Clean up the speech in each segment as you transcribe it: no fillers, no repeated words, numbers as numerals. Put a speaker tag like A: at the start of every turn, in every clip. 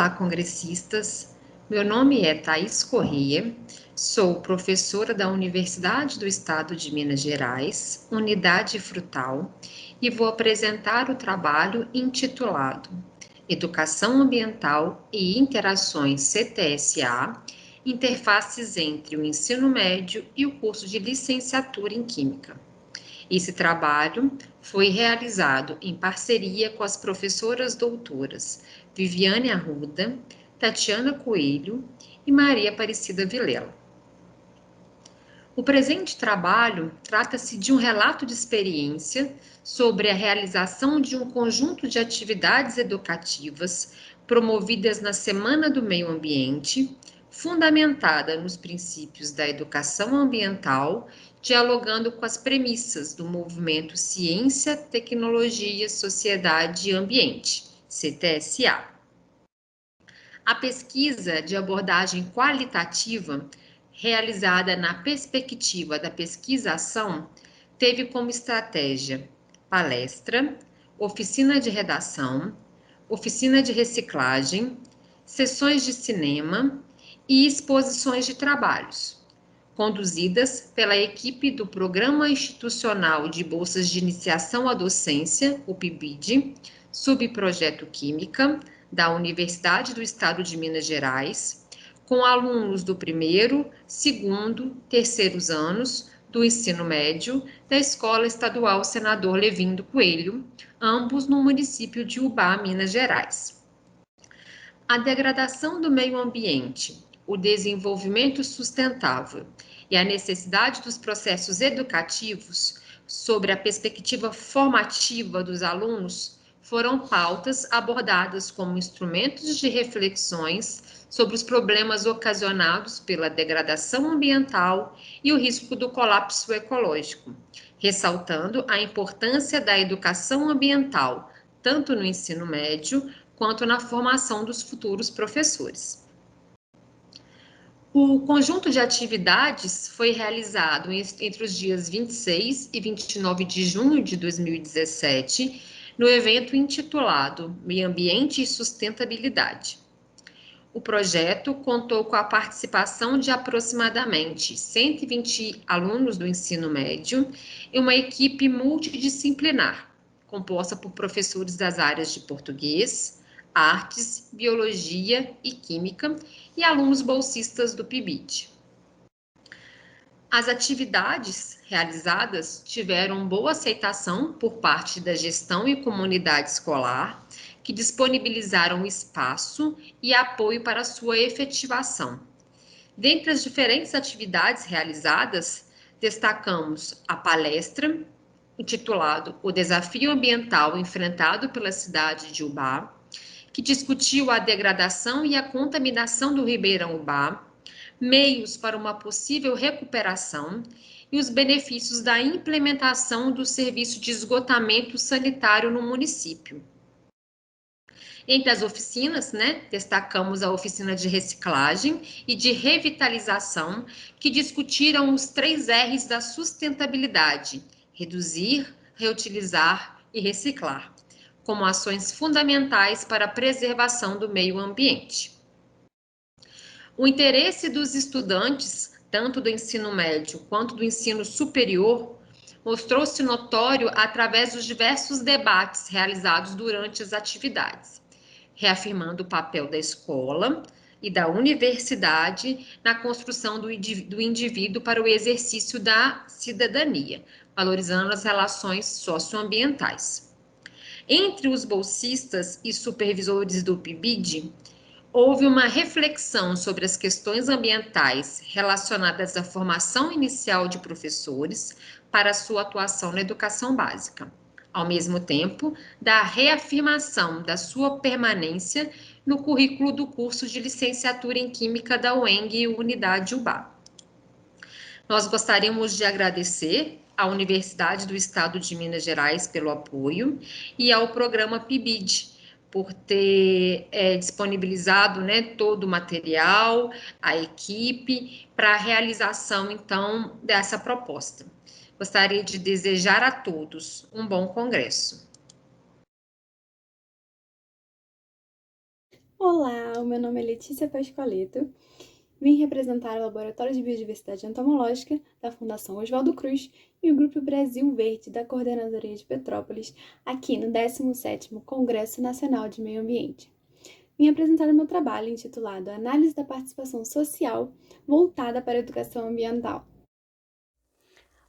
A: Olá, congressistas. Meu nome é Thaís Corrêa, sou professora da Universidade do Estado de Minas Gerais, Unidade Frutal, e vou apresentar o trabalho intitulado Educação Ambiental e Interações CTSA, interfaces entre o ensino médio e o curso de licenciatura em Química. Esse trabalho foi realizado em parceria com as professoras doutoras Viviane Arruda, Tatiana Coelho e Maria Aparecida Vilela. O presente trabalho trata-se de um relato de experiência sobre a realização de um conjunto de atividades educativas promovidas na Semana do Meio Ambiente, fundamentada nos princípios da educação ambiental, dialogando com as premissas do movimento Ciência, Tecnologia, Sociedade e Ambiente, CTSA. A pesquisa de abordagem qualitativa, realizada na perspectiva da pesquisação, teve como estratégia palestra, oficina de redação, oficina de reciclagem, sessões de cinema e exposições de trabalhos, conduzidas pela equipe do Programa Institucional de Bolsas de Iniciação à Docência, o PIBID, Subprojeto Química, da Universidade do Estado de Minas Gerais, com alunos do primeiro, segundo, terceiros anos do ensino médio da Escola Estadual Senador Levindo Coelho, ambos no município de Ubá, Minas Gerais. A degradação do meio ambiente, o desenvolvimento sustentável e a necessidade dos processos educativos sobre a perspectiva formativa dos alunos foram pautas abordadas como instrumentos de reflexões sobre os problemas ocasionados pela degradação ambiental e o risco do colapso ecológico, ressaltando a importância da educação ambiental, tanto no ensino médio quanto na formação dos futuros professores. O conjunto de atividades foi realizado entre os dias 26 e 29 de junho de 2017, no evento intitulado Meio Ambiente e Sustentabilidade. O projeto contou com a participação de aproximadamente 120 alunos do ensino médio e uma equipe multidisciplinar, composta por professores das áreas de português, artes, biologia e química e alunos bolsistas do PIBID. As atividades realizadas tiveram boa aceitação por parte da gestão e comunidade escolar, que disponibilizaram espaço e apoio para sua efetivação. Dentre as diferentes atividades realizadas, destacamos a palestra, intitulado O Desafio Ambiental Enfrentado pela Cidade de Ubá, que discutiu a degradação e a contaminação do Ribeirão Ubá, meios para uma possível recuperação e os benefícios da implementação do serviço de esgotamento sanitário no município. Entre as oficinas, destacamos a oficina de reciclagem e de revitalização, que discutiram os 3 R's da sustentabilidade: reduzir, reutilizar e reciclar, como ações fundamentais para a preservação do meio ambiente. O interesse dos estudantes, tanto do ensino médio quanto do ensino superior, mostrou-se notório através dos diversos debates realizados durante as atividades, reafirmando o papel da escola e da universidade na construção do indivíduo para o exercício da cidadania, valorizando as relações socioambientais. Entre os bolsistas e supervisores do PIBID, houve uma reflexão sobre as questões ambientais relacionadas à formação inicial de professores para sua atuação na educação básica, ao mesmo tempo da reafirmação da sua permanência no currículo do curso de licenciatura em Química da UENG Unidade Ubá. Nós gostaríamos de agradecer à Universidade do Estado de Minas Gerais pelo apoio e ao programa PIBID por ter disponibilizado todo o material, a equipe, para a realização, então, dessa proposta. Gostaria de desejar a todos um bom congresso.
B: Olá, o meu nome é Letícia Pascoaleto. Vim representar o Laboratório de Biodiversidade Entomológica da Fundação Oswaldo Cruz e o Grupo Brasil Verde da Coordenadoria de Petrópolis aqui no 17º Congresso Nacional de Meio Ambiente. Vim apresentar o meu trabalho intitulado Análise da Participação Social voltada para a Educação Ambiental.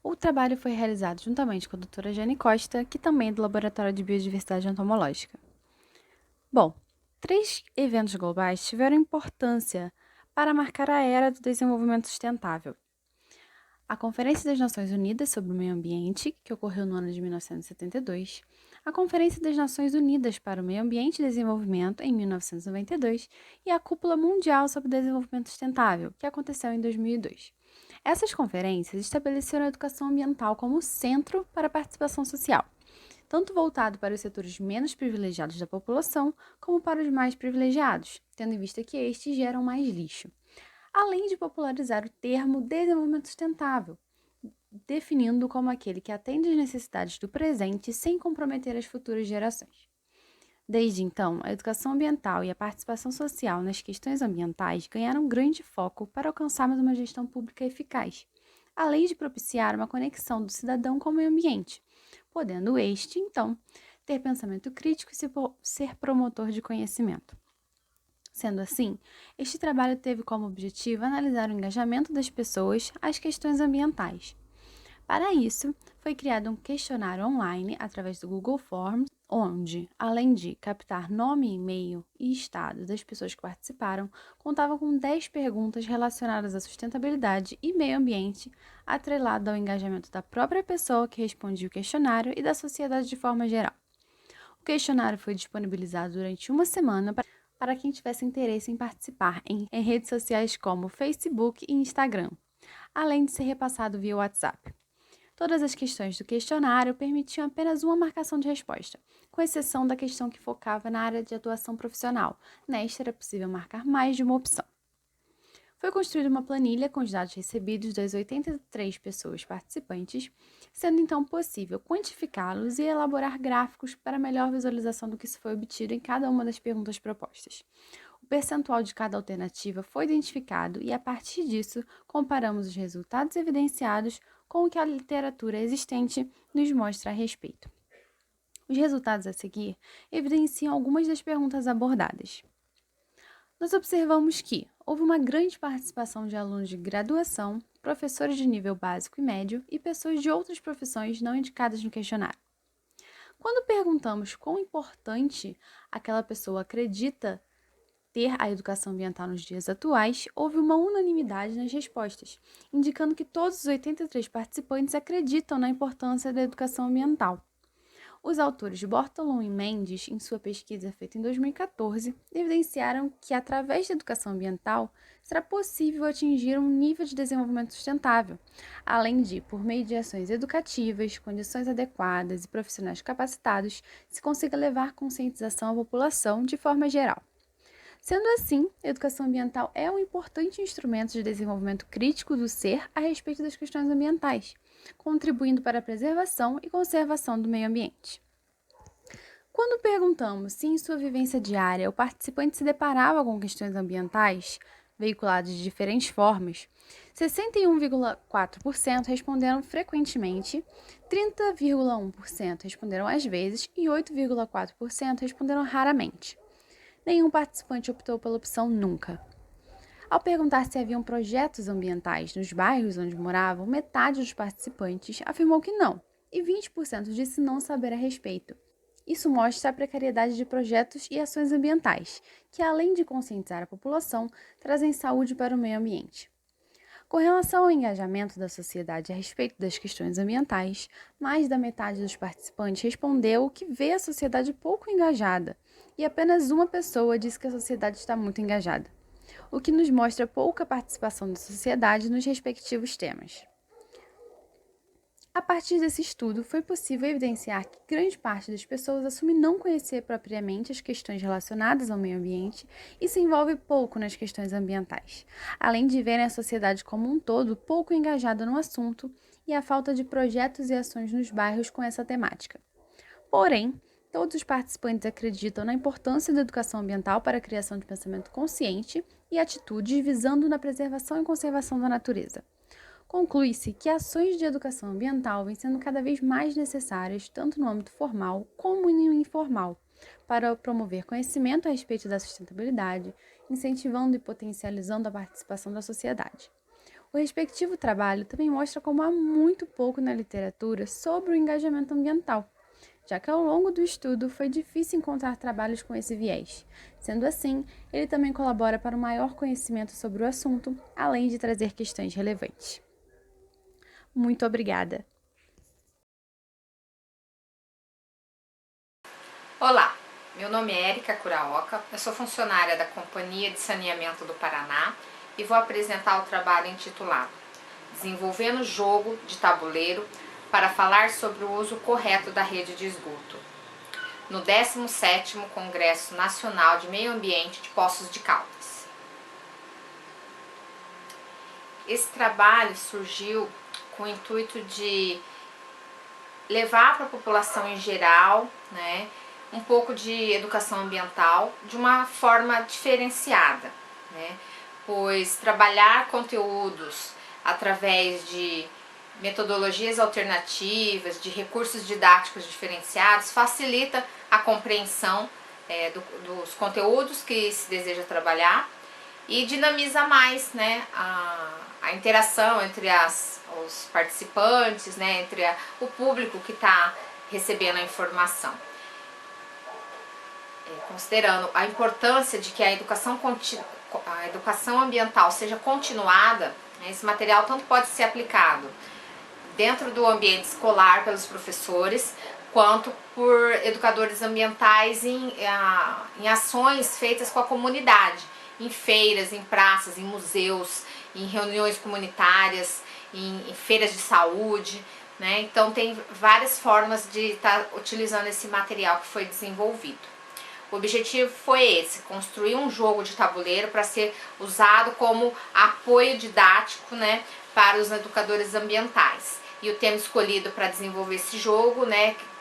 C: O trabalho foi realizado juntamente com a doutora Jane Costa, que também é do Laboratório de Biodiversidade Entomológica. Bom, 3 eventos globais tiveram importância para marcar a era do desenvolvimento sustentável. A Conferência das Nações Unidas sobre o Meio Ambiente, que ocorreu no ano de 1972, a Conferência das Nações Unidas para o Meio Ambiente e Desenvolvimento, em 1992, e a Cúpula Mundial sobre o Desenvolvimento Sustentável, que aconteceu em 2002. Essas conferências estabeleceram a educação ambiental como centro para a participação social, tanto voltado para os setores menos privilegiados da população, como para os mais privilegiados, tendo em vista que estes geram mais lixo, além de popularizar o termo desenvolvimento sustentável, definindo como aquele que atende às necessidades do presente sem comprometer as futuras gerações. Desde então, a educação ambiental e a participação social nas questões ambientais ganharam grande foco para alcançarmos uma gestão pública eficaz, além de propiciar uma conexão do cidadão com o meio ambiente, podendo este, então, ter pensamento crítico e ser promotor de conhecimento. Sendo assim, este trabalho teve como objetivo analisar o engajamento das pessoas às questões ambientais. Para isso, foi criado um questionário online através do Google Forms, onde, além de captar nome, e-mail e estado das pessoas que participaram, contava com 10 perguntas relacionadas à sustentabilidade e meio ambiente, atrelado ao engajamento da própria pessoa que respondia o questionário e da sociedade de forma geral. O questionário foi disponibilizado durante uma semana para quem tivesse interesse em participar em redes sociais como Facebook e Instagram, além de ser repassado via WhatsApp. Todas as questões do questionário permitiam apenas uma marcação de resposta, com exceção da questão que focava na área de atuação profissional. Nesta era possível marcar mais de uma opção. Foi construída uma planilha com os dados recebidos das 83 pessoas participantes, sendo então possível quantificá-los e elaborar gráficos para melhor visualização do que se foi obtido em cada uma das perguntas propostas. O percentual de cada alternativa foi identificado e, a partir disso, comparamos os resultados evidenciados com o que a literatura existente nos mostra a respeito. Os resultados a seguir evidenciam algumas das perguntas abordadas. Nós observamos que houve uma grande participação de alunos de graduação, professores de nível básico e médio e pessoas de outras profissões não indicadas no questionário. Quando perguntamos quão importante aquela pessoa acredita ter a educação ambiental nos dias atuais, houve uma unanimidade nas respostas, indicando que todos os 83 participantes acreditam na importância da educação ambiental. Os autores Bortolom e Mendes, em sua pesquisa feita em 2014, evidenciaram que, através da educação ambiental, será possível atingir um nível de desenvolvimento sustentável, além de, por meio de ações educativas, condições adequadas e profissionais capacitados, se consiga levar conscientização à população de forma geral. Sendo assim, a educação ambiental é um importante instrumento de desenvolvimento crítico do ser a respeito das questões ambientais, contribuindo para a preservação e conservação do meio ambiente. Quando perguntamos se em sua vivência diária o participante se deparava com questões ambientais, veiculadas de diferentes formas, 61,4% responderam frequentemente, 30,1% responderam às vezes e 8,4% responderam raramente. Nenhum participante optou pela opção nunca. Ao perguntar se haviam projetos ambientais nos bairros onde moravam, metade dos participantes afirmou que não, e 20% disse não saber a respeito. Isso mostra a precariedade de projetos e ações ambientais, que além de conscientizar a população, trazem saúde para o meio ambiente. Com relação ao engajamento da sociedade a respeito das questões ambientais, mais da metade dos participantes respondeu que vê a sociedade pouco engajada, e apenas uma pessoa disse que a sociedade está muito engajada, o que nos mostra pouca participação da sociedade nos respectivos temas. A partir desse estudo, foi possível evidenciar que grande parte das pessoas assume não conhecer propriamente as questões relacionadas ao meio ambiente e se envolve pouco nas questões ambientais, além de verem a sociedade como um todo pouco engajada no assunto e a falta de projetos e ações nos bairros com essa temática. Porém, todos os participantes acreditam na importância da educação ambiental para a criação de pensamento consciente e atitudes visando na preservação e conservação da natureza. Conclui-se que ações de educação ambiental vêm sendo cada vez mais necessárias, tanto no âmbito formal como no informal, para promover conhecimento a respeito da sustentabilidade, incentivando e potencializando a participação da sociedade. O respectivo trabalho também mostra como há muito pouco na literatura sobre o engajamento ambiental, já que ao longo do estudo foi difícil encontrar trabalhos com esse viés. Sendo assim, ele também colabora para um maior conhecimento sobre o assunto, além de trazer questões relevantes. Muito obrigada!
D: Olá, meu nome é Érica Curaoka, eu sou funcionária da Companhia de Saneamento do Paraná e vou apresentar o trabalho intitulado Desenvolvendo Jogo de Tabuleiro para falar sobre o uso correto da rede de esgoto, no 17º Congresso Nacional de Meio Ambiente de Poços de Caldas. Esse trabalho surgiu com o intuito de levar para a população em geral, um pouco de educação ambiental de uma forma diferenciada, pois trabalhar conteúdos através de metodologias alternativas, de recursos didáticos diferenciados, facilita a compreensão dos conteúdos que se deseja trabalhar e dinamiza mais a interação entre os participantes, entre o público que está recebendo a informação. Considerando a importância de que a educação ambiental seja continuada, esse material tanto pode ser aplicado dentro do ambiente escolar pelos professores, quanto por educadores ambientais em ações feitas com a comunidade, em feiras, em praças, em museus, em reuniões comunitárias, em feiras de saúde, Então tem várias formas de estar utilizando esse material que foi desenvolvido. O objetivo foi esse, construir um jogo de tabuleiro para ser usado como apoio didático para os educadores ambientais. E o tema escolhido para desenvolver esse jogo,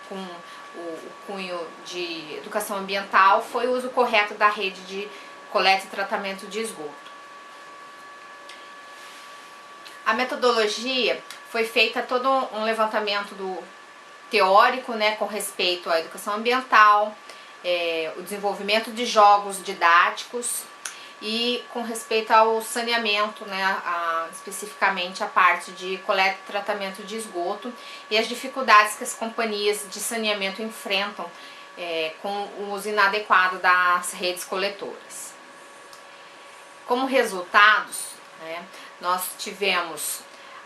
D: com o cunho de educação ambiental, foi o uso correto da rede de coleta e tratamento de esgoto. A metodologia foi feita todo um levantamento teórico, com respeito à educação ambiental, o desenvolvimento de jogos didáticos e com respeito ao saneamento, especificamente a parte de coleta e tratamento de esgoto e as dificuldades que as companhias de saneamento enfrentam com o uso inadequado das redes coletoras. Como resultados, nós tivemos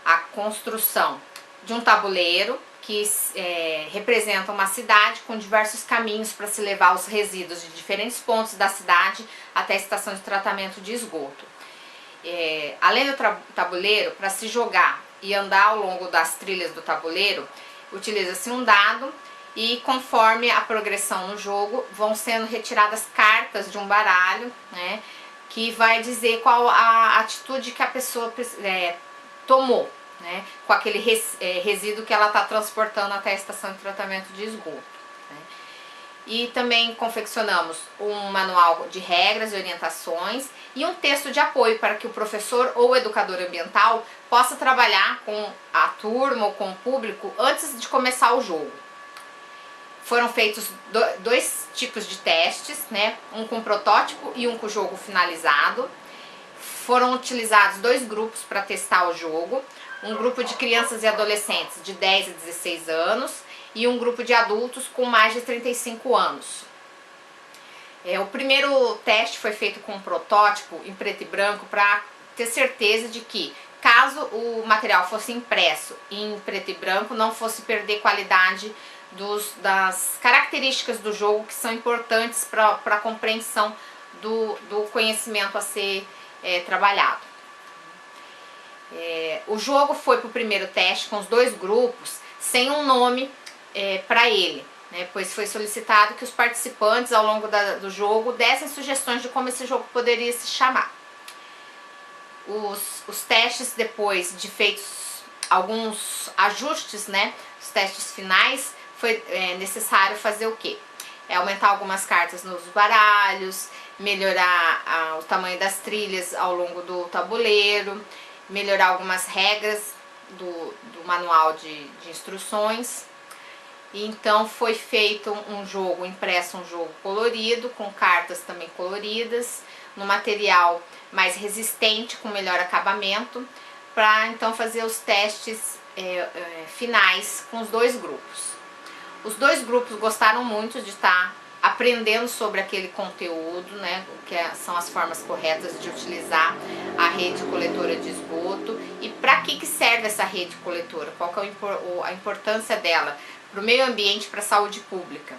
D: a construção de um tabuleiro que representa uma cidade com diversos caminhos para se levar os resíduos de diferentes pontos da cidade até a estação de tratamento de esgoto. Além do tabuleiro, para se jogar e andar ao longo das trilhas do tabuleiro, utiliza-se um dado e conforme a progressão no jogo vão sendo retiradas cartas de um baralho, que vai dizer qual a atitude que a pessoa tomou, com aquele resíduo que ela está transportando até a estação de tratamento de esgoto. E também confeccionamos um manual de regras e orientações e um texto de apoio para que o professor ou o educador ambiental possa trabalhar com a turma ou com o público antes de começar o jogo. Foram feitos dois tipos de testes, um com protótipo e um com o jogo finalizado. Foram utilizados 2 grupos para testar o jogo, um grupo de crianças e adolescentes de 10 a 16 anos e um grupo de adultos com mais de 35 anos. O primeiro teste foi feito com um protótipo em preto e branco para ter certeza de que, caso o material fosse impresso em preto e branco, não fosse perder qualidade das características do jogo que são importantes para a compreensão do conhecimento a ser trabalhado. O jogo foi para o primeiro teste com os 2 grupos sem um nome para ele, pois foi solicitado que os participantes ao longo do jogo dessem sugestões de como esse jogo poderia se chamar. Os testes, depois de feitos alguns ajustes, os testes finais, foi necessário fazer o quê? aumentar algumas cartas nos baralhos, melhorar o tamanho das trilhas ao longo do tabuleiro, melhorar algumas regras do manual de instruções. E então foi feito um jogo, impresso um jogo colorido, com cartas também coloridas, no material mais resistente, com melhor acabamento, para então fazer os testes finais com os dois grupos. Os dois grupos gostaram muito de estar aprendendo sobre aquele conteúdo, né, que são as formas corretas de utilizar a rede coletora de esgoto e para que serve essa rede coletora, qual que é a importância dela para o meio ambiente e para a saúde pública.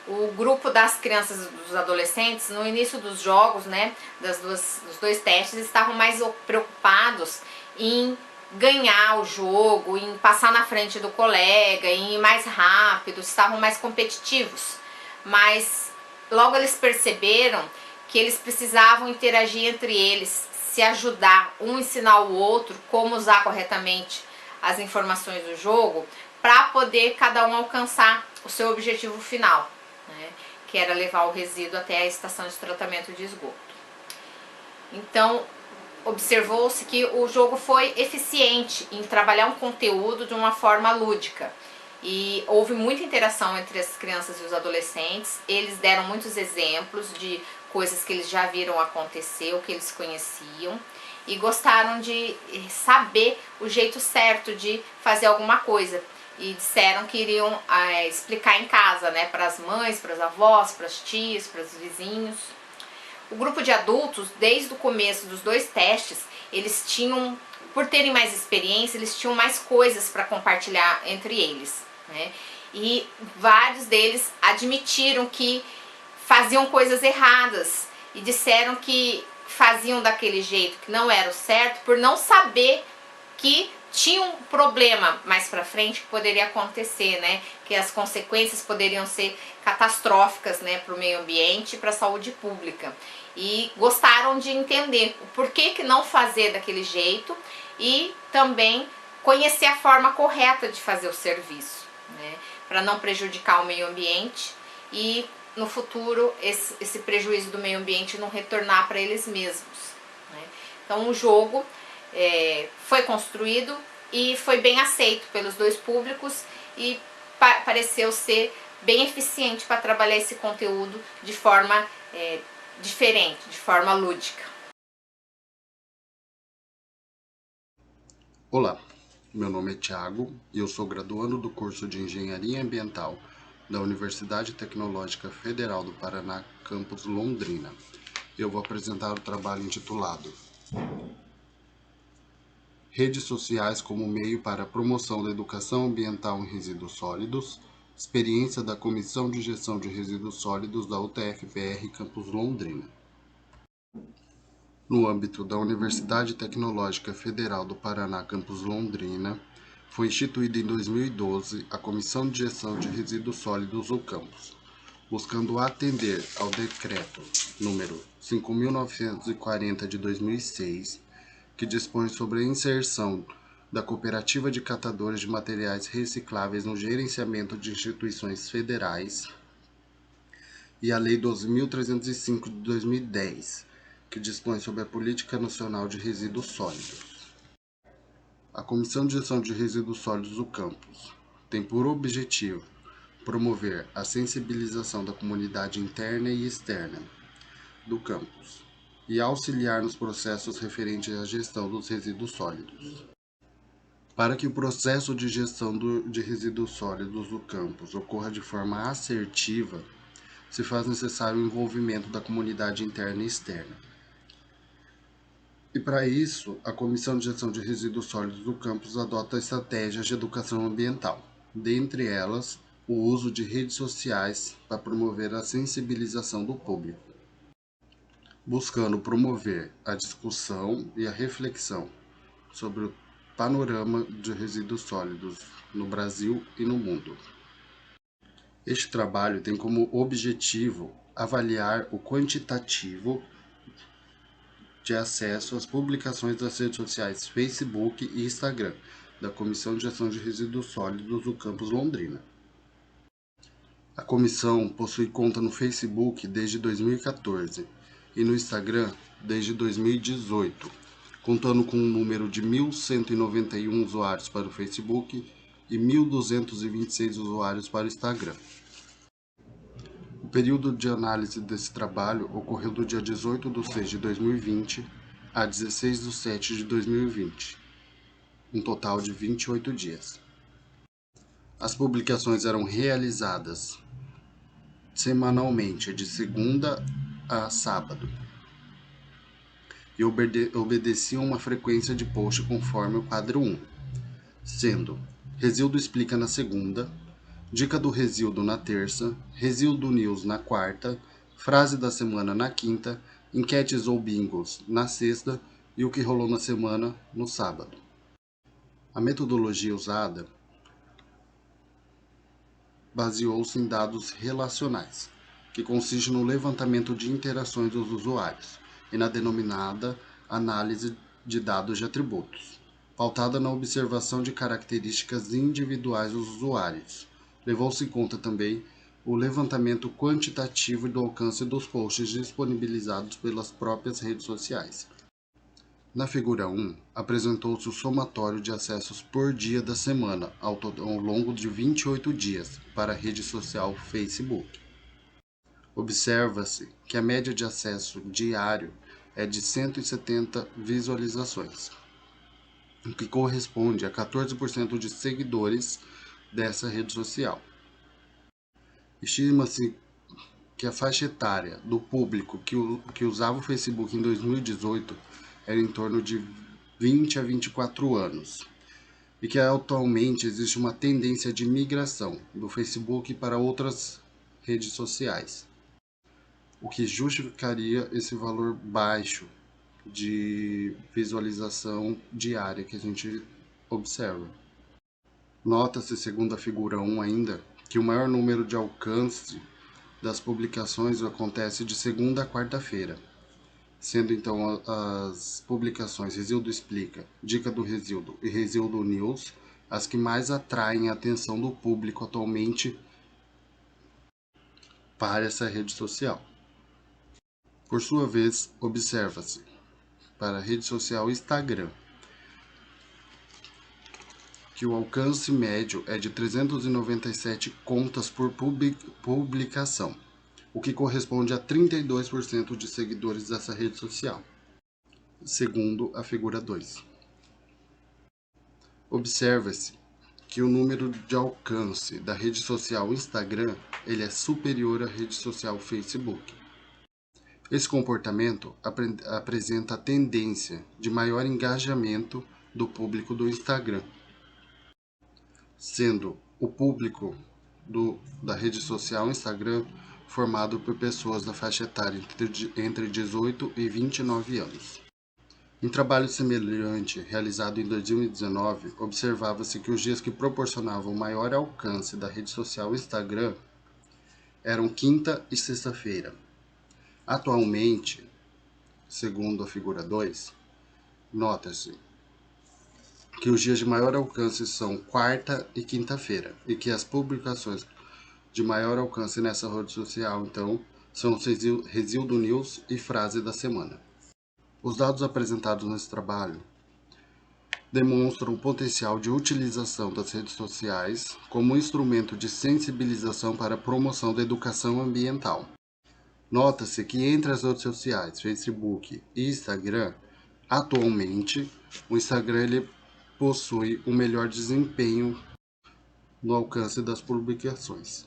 D: O grupo das crianças e dos adolescentes, no início dos jogos, né, dos dois testes, estavam mais preocupados em ganhar o jogo, em passar na frente do colega, em ir mais rápido, estavam mais competitivos. Mas logo eles perceberam que eles precisavam interagir entre eles, se ajudar, um ensinar o outro como usar corretamente as informações do jogo, para poder cada um alcançar o seu objetivo final, né, que era levar o resíduo até a estação de tratamento de esgoto. Então, observou-se que o jogo foi eficiente em trabalhar um conteúdo de uma forma lúdica. E houve muita interação entre as crianças e os adolescentes. Eles deram muitos exemplos de coisas que eles já viram acontecer, o que eles conheciam. E gostaram de saber o jeito certo de fazer alguma coisa. E disseram que iriam explicar em casa, né, para as mães, para as avós, para as tias, para os vizinhos. O grupo de adultos, desde o começo dos dois testes, eles tinham, por terem mais experiência, eles tinham mais coisas para compartilhar entre eles, né? E vários deles admitiram que faziam coisas erradas e disseram que faziam daquele jeito que não era o certo por não saber que tinha um problema mais para frente que poderia acontecer, né? Que as consequências poderiam ser catastróficas, né, para o meio ambiente e para a saúde pública. E gostaram de entender o porquê que não fazer daquele jeito e também conhecer a forma correta de fazer o serviço, né, para não prejudicar o meio ambiente e no futuro esse prejuízo do meio ambiente não retornar para eles mesmos, né. Então o jogo foi construído e foi bem aceito pelos dois públicos e pareceu ser bem eficiente para trabalhar esse conteúdo de forma diferente, de forma lúdica.
E: Olá, meu nome é Thiago e eu sou graduando do curso de Engenharia Ambiental da Universidade Tecnológica Federal do Paraná, campus Londrina. Eu vou apresentar o trabalho intitulado Redes sociais como meio para a promoção da educação ambiental em resíduos sólidos, experiência da Comissão de Gestão de Resíduos Sólidos da UTF-PR Campus Londrina. No âmbito da Universidade Tecnológica Federal do Paraná, campus Londrina, foi instituída em 2012 a Comissão de Gestão de Resíduos Sólidos do campus, buscando atender ao Decreto número 5.940 de 2006, que dispõe sobre a inserção da Cooperativa de Catadores de Materiais Recicláveis no gerenciamento de instituições federais, e a Lei 12.305 de 2010, que dispõe sobre a Política Nacional de Resíduos Sólidos. A Comissão de Gestão de Resíduos Sólidos do campus tem por objetivo promover a sensibilização da comunidade interna e externa do campus e auxiliar nos processos referentes à gestão dos resíduos sólidos. Para que o processo de gestão de resíduos sólidos do campus ocorra de forma assertiva, se faz necessário o envolvimento da comunidade interna e externa. E para isso, a Comissão de Gestão de Resíduos Sólidos do campus adota estratégias de educação ambiental, dentre elas, o uso de redes sociais para promover a sensibilização do público, buscando promover a discussão e a reflexão sobre o panorama de resíduos sólidos no Brasil e no mundo. Este trabalho tem como objetivo avaliar o quantitativo de acesso às publicações das redes sociais Facebook e Instagram da Comissão de Gestão de Resíduos Sólidos do campus Londrina. A comissão possui conta no Facebook desde 2014 e no Instagram desde 2018, contando com um número de 1.191 usuários para o Facebook e 1.226 usuários para o Instagram. O período de análise desse trabalho ocorreu do dia 18/6 de 2020 a 16/7 de 2020, um total de 28 dias. As publicações eram realizadas semanalmente, de segunda a sábado, e obedeciam uma frequência de post conforme o quadro 1, sendo Resíduo Explica na segunda, Dica do Resíduo na terça, Resíduo News na quarta, Frase da Semana na quinta, Enquetes ou Bingos na sexta e o que rolou na semana no sábado. A metodologia usada baseou-se em dados relacionais, que consiste no levantamento de interações dos usuários, e na denominada análise de dados de atributos, pautada na observação de características individuais dos usuários. Levou-se em conta também o levantamento quantitativo do alcance dos posts disponibilizados pelas próprias redes sociais. Na figura 1, apresentou-se o somatório de acessos por dia da semana, ao longo de 28 dias, para a rede social Facebook. Observa-se que a média de acesso diário é de 170 visualizações, o que corresponde a 14% de seguidores dessa rede social. Estima-se que a faixa etária do público que usava o Facebook em 2018 era em torno de 20 a 24 anos, e que atualmente existe uma tendência de migração do Facebook para outras redes sociais, o que justificaria esse valor baixo de visualização diária que a gente observa. Nota-se, segundo a figura 1 ainda, que o maior número de alcance das publicações acontece de segunda a quarta-feira, sendo então as publicações Resíduo Explica, Dica do Resíduo e Resíduo News as que mais atraem a atenção do público atualmente para essa rede social. Por sua vez, observa-se para a rede social Instagram que o alcance médio é de 397 contas por publicação, o que corresponde a 32% de seguidores dessa rede social, segundo a figura 2. Observa-se que o número de alcance da rede social Instagram ele é superior à rede social Facebook. Esse comportamento apresenta a tendência de maior engajamento do público do Instagram, sendo o público da rede social Instagram formado por pessoas da faixa etária entre 18 e 29 anos. Em trabalho semelhante realizado em 2019, observava-se que os dias que proporcionavam maior alcance da rede social Instagram eram quinta e sexta-feira. Atualmente, segundo a figura 2, nota-se que os dias de maior alcance são quarta e quinta-feira, e que as publicações de maior alcance nessa rede social, então, são Resíduo News e Frase da Semana. Os dados apresentados nesse trabalho demonstram o potencial de utilização das redes sociais como instrumento de sensibilização para a promoção da educação ambiental. Nota-se que entre as redes sociais, Facebook e Instagram, atualmente, o Instagram ele possui um melhor desempenho no alcance das publicações.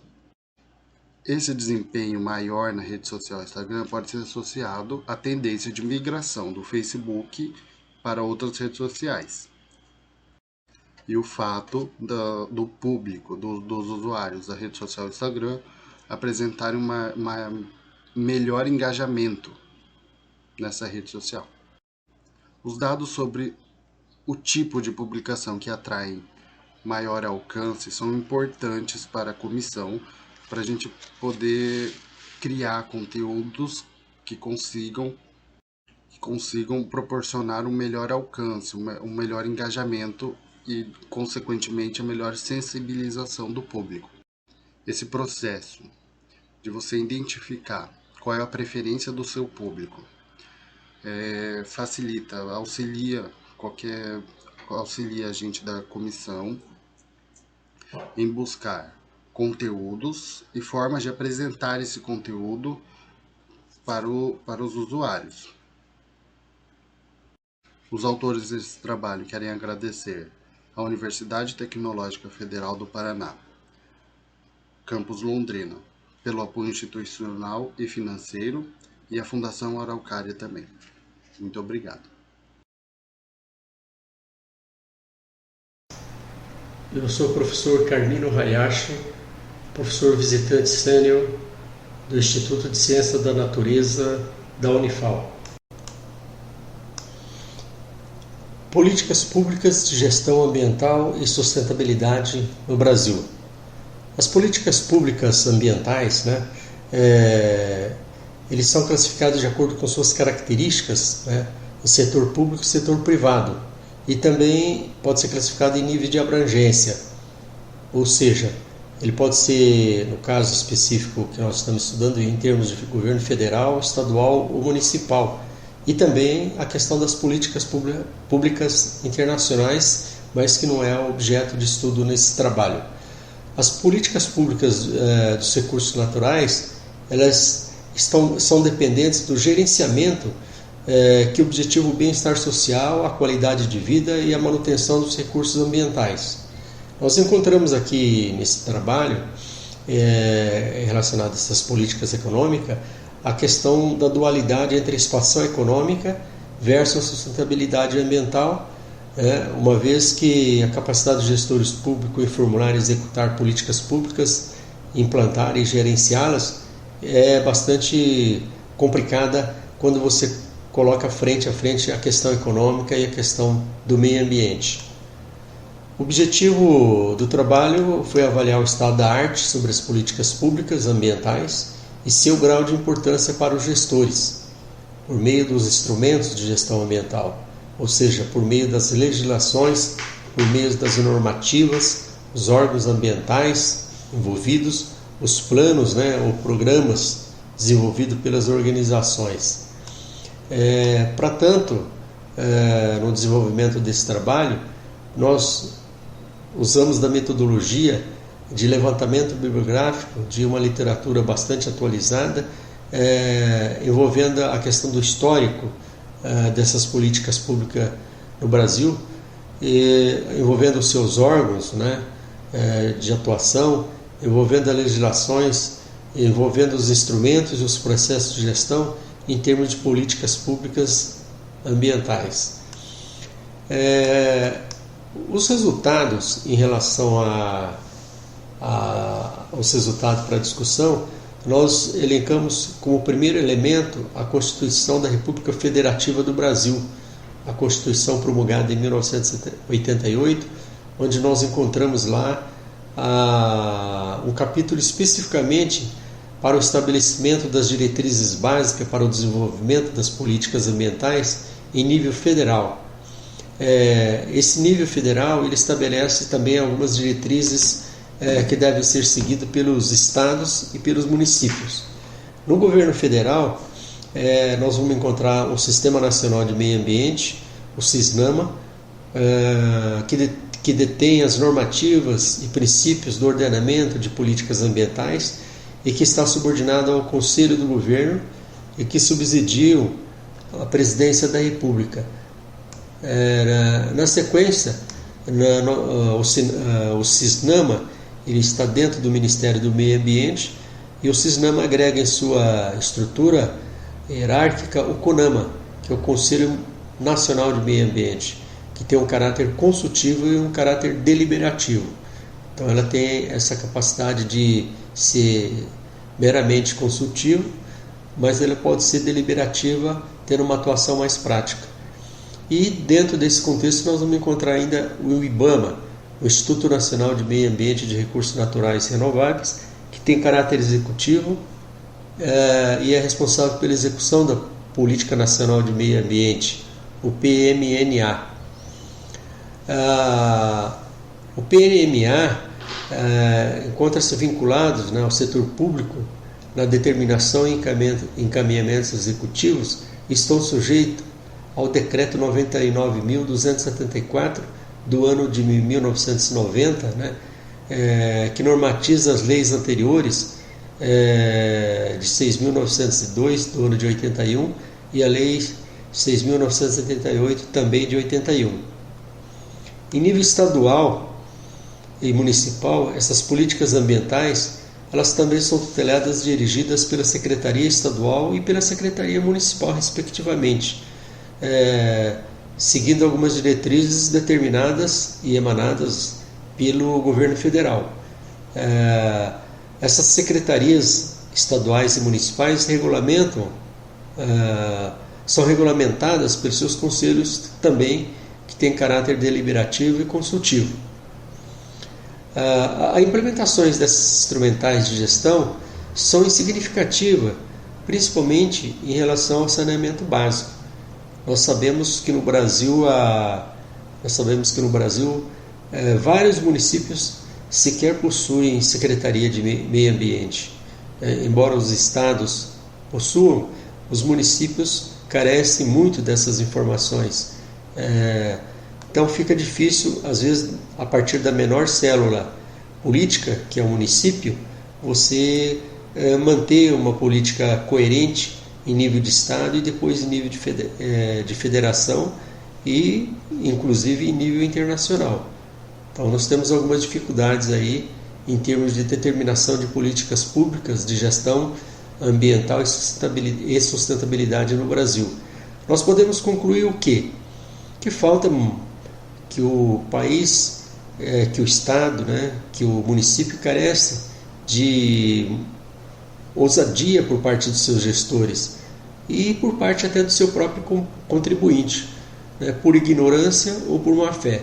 E: Esse desempenho maior na rede social Instagram pode ser associado à tendência de migração do Facebook para outras redes sociais. E o fato do público, dos usuários da rede social Instagram apresentarem uma melhor engajamento nessa rede social. Os dados sobre o tipo de publicação que atrai maior alcance são importantes para a comissão, para a gente poder criar conteúdos que consigam proporcionar um melhor alcance, um melhor engajamento e, consequentemente, a melhor sensibilização do público. Esse processo de você identificar qual é a preferência do seu público facilita, auxilia a gente da comissão em buscar conteúdos e formas de apresentar esse conteúdo para os usuários. Os autores desse trabalho querem agradecer à Universidade Tecnológica Federal do Paraná, Campus Londrina, pelo apoio institucional e financeiro, e a Fundação Araucária também. Muito obrigado.
F: Eu sou o professor Carmino Hayashi, professor visitante sênior do Instituto de Ciência da Natureza da Unifal. Políticas públicas de gestão ambiental e sustentabilidade no Brasil. As políticas públicas ambientais, eles são classificados de acordo com suas características, em setor público e setor privado. E também pode ser classificado em nível de abrangência, ou seja, ele pode ser, no caso específico que nós estamos estudando, em termos de governo federal, estadual ou municipal. E também a questão das políticas públicas internacionais, mas que não é objeto de estudo nesse trabalho. As políticas públicas dos recursos naturais, elas são dependentes do gerenciamento que objetiva o bem-estar social, a qualidade de vida e a manutenção dos recursos ambientais. Nós encontramos aqui nesse trabalho, relacionado a essas políticas econômicas, a questão da dualidade entre a expansão econômica versus a sustentabilidade ambiental, uma vez que a capacidade dos gestores públicos em formular e executar políticas públicas, implantar e gerenciá-las, é bastante complicada quando você coloca frente a frente a questão econômica e a questão do meio ambiente. O objetivo do trabalho foi avaliar o estado da arte sobre as políticas públicas ambientais e seu grau de importância para os gestores, por meio dos instrumentos de gestão ambiental, ou seja, por meio das legislações, por meio das normativas, os órgãos ambientais envolvidos, os planos, ou programas desenvolvidos pelas organizações. Para tanto, no desenvolvimento desse trabalho, nós usamos da metodologia de levantamento bibliográfico de uma literatura bastante atualizada, envolvendo a questão do histórico dessas políticas públicas no Brasil, envolvendo os seus órgãos de atuação, envolvendo as legislações, envolvendo os instrumentos e os processos de gestão em termos de políticas públicas ambientais. Os resultados em relação aos resultados para a discussão, nós elencamos como primeiro elemento a Constituição da República Federativa do Brasil, a Constituição promulgada em 1988, onde nós encontramos lá um capítulo especificamente para o estabelecimento das diretrizes básicas para o desenvolvimento das políticas ambientais em nível federal. Esse nível federal ele estabelece também algumas diretrizes que devem ser seguidas pelos estados e pelos municípios. No governo federal, nós vamos encontrar o Sistema Nacional de Meio Ambiente, o SISNAMA, que detém as normativas e princípios do ordenamento de políticas ambientais e que está subordinado ao Conselho do Governo e que subsidiam a Presidência da República. Na sequência, o SISNAMA ele está dentro do Ministério do Meio Ambiente e o SISNAMA agrega em sua estrutura hierárquica o CONAMA, que é o Conselho Nacional de Meio Ambiente, que tem um caráter consultivo e um caráter deliberativo. Então ela tem essa capacidade de ser meramente consultiva, mas ela pode ser deliberativa, tendo uma atuação mais prática. E dentro desse contexto nós vamos encontrar ainda o IBAMA, o Instituto Nacional de Meio Ambiente e de Recursos Naturais Renováveis, que tem caráter executivo e é responsável pela execução da Política Nacional de Meio Ambiente, o PMNA. O PMNA encontram-se vinculados, né, ao setor público na determinação e encaminhamentos executivos, estão sujeitos ao Decreto 99.274 do ano de 1990, né, que normatiza as leis anteriores de 6.902 do ano de 81 e a Lei 6.978 também de 81. Em nível estadual e municipal, essas políticas ambientais elas também são tuteladas e dirigidas pela Secretaria Estadual e pela Secretaria Municipal, respectivamente, seguindo algumas diretrizes determinadas e emanadas pelo governo federal. Essas secretarias estaduais e municipais são regulamentadas pelos seus conselhos também, que têm caráter deliberativo e consultivo. As implementações dessas instrumentais de gestão são insignificativas, principalmente em relação ao saneamento básico. Nós sabemos que no Brasil vários municípios sequer possuem Secretaria de Meio Ambiente. Embora os estados possuam, os municípios carecem muito dessas informações. Então fica difícil, às vezes, a partir da menor célula política, que é o município, você manter uma política coerente em nível de estado e depois em nível de federação e, inclusive, em nível internacional. Então nós temos algumas dificuldades aí em termos de determinação de políticas públicas de gestão ambiental e sustentabilidade no Brasil. Nós podemos concluir o quê? Que falta que o país, que o Estado, né, que o município carece de ousadia por parte dos seus gestores e por parte até do seu próprio contribuinte, né, por ignorância ou por má fé.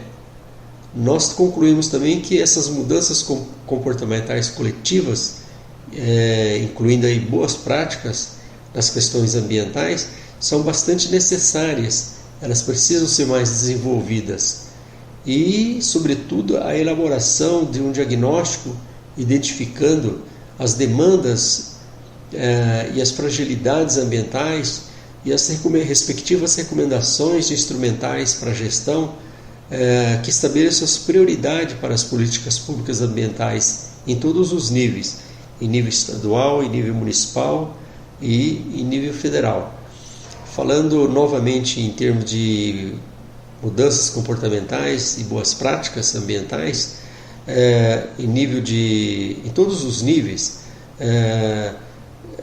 F: Nós concluímos também que essas mudanças comportamentais coletivas, incluindo aí boas práticas nas questões ambientais, são bastante necessárias, elas precisam ser mais desenvolvidas. E, sobretudo, a elaboração de um diagnóstico identificando as demandas e as fragilidades ambientais e as respectivas recomendações instrumentais para a gestão que estabeleçam as prioridades para as políticas públicas ambientais em todos os níveis, em nível estadual, em nível municipal e em nível federal. Falando novamente em termos de mudanças comportamentais e boas práticas ambientais, em todos os níveis,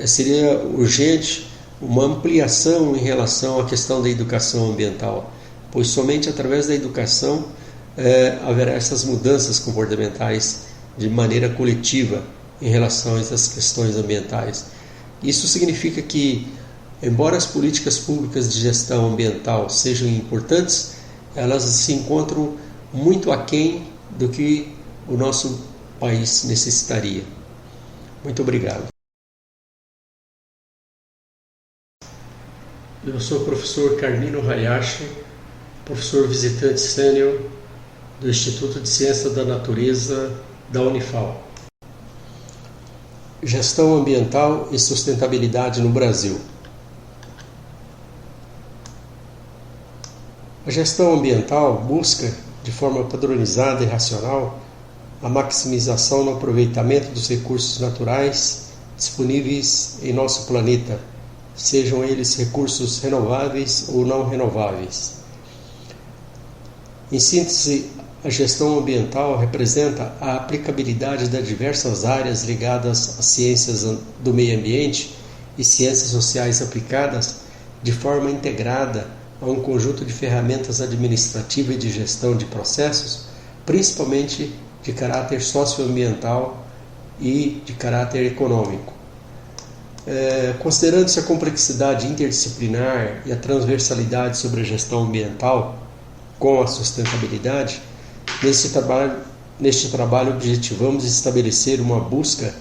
F: seria urgente uma ampliação em relação à questão da educação ambiental, pois somente através da educação haverá essas mudanças comportamentais de maneira coletiva em relação a essas questões ambientais. Isso significa que, embora as políticas públicas de gestão ambiental sejam importantes, elas se encontram muito aquém do que o nosso país necessitaria. Muito obrigado. Eu sou o professor Carmino Hayashi, professor visitante sênior do Instituto de Ciência da Natureza da Unifal. Gestão ambiental e sustentabilidade no Brasil. A gestão ambiental busca, de forma padronizada e racional, a maximização no aproveitamento dos recursos naturais disponíveis em nosso planeta, sejam eles recursos renováveis ou não renováveis. Em síntese, a gestão ambiental representa a aplicabilidade das diversas áreas ligadas às ciências do meio ambiente e ciências sociais aplicadas de forma integrada a um conjunto de ferramentas administrativas e de gestão de processos, principalmente de caráter socioambiental e de caráter econômico. Considerando-se a complexidade interdisciplinar e a transversalidade sobre a gestão ambiental com a sustentabilidade, neste trabalho objetivamos estabelecer uma busca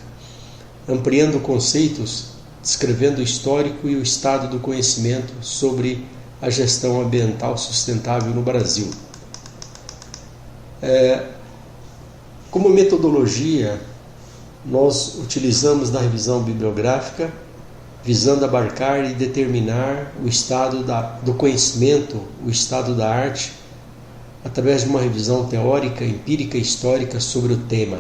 F: ampliando conceitos, descrevendo o histórico e o estado do conhecimento sobre a gestão ambiental sustentável no Brasil. Como metodologia, nós utilizamos na revisão bibliográfica, visando abarcar e determinar o estado do conhecimento, o estado da arte, através de uma revisão teórica, empírica e histórica sobre o tema.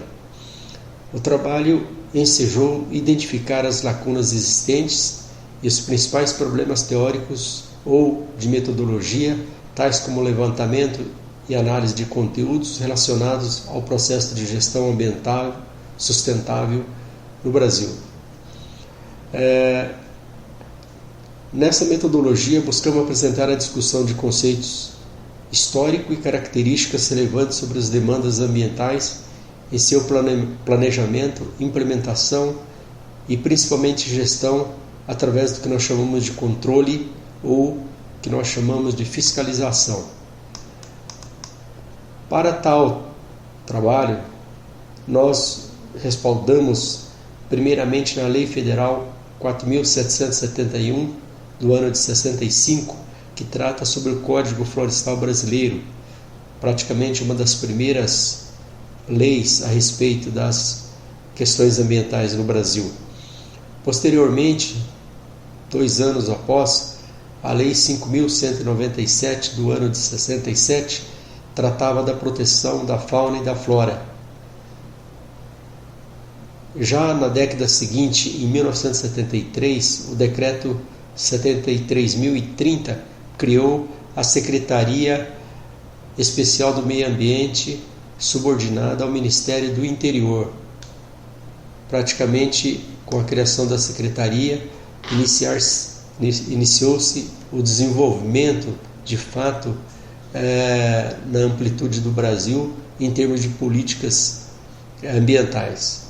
F: O trabalho ensejou identificar as lacunas existentes e os principais problemas teóricos ou de metodologia, tais como levantamento e análise de conteúdos relacionados ao processo de gestão ambiental sustentável no Brasil. Nessa metodologia, buscamos apresentar a discussão de conceitos históricos e características relevantes sobre as demandas ambientais em seu planejamento, implementação e principalmente gestão através do que nós chamamos de controle ou que nós chamamos de fiscalização. Para tal trabalho, nós respaldamos primeiramente na Lei Federal 4.771 do ano de 65, que trata sobre o Código Florestal Brasileiro, praticamente uma das primeiras leis a respeito das questões ambientais no Brasil. Posteriormente, 2 anos após, a Lei 5.197 do ano de 67 tratava da proteção da fauna e da flora. Já na década seguinte, em 1973, o Decreto 73.030 criou a Secretaria Especial do Meio Ambiente, subordinada ao Ministério do Interior. Praticamente, com a criação da Secretaria, iniciou-se o desenvolvimento, de fato, na amplitude do Brasil, em termos de políticas ambientais.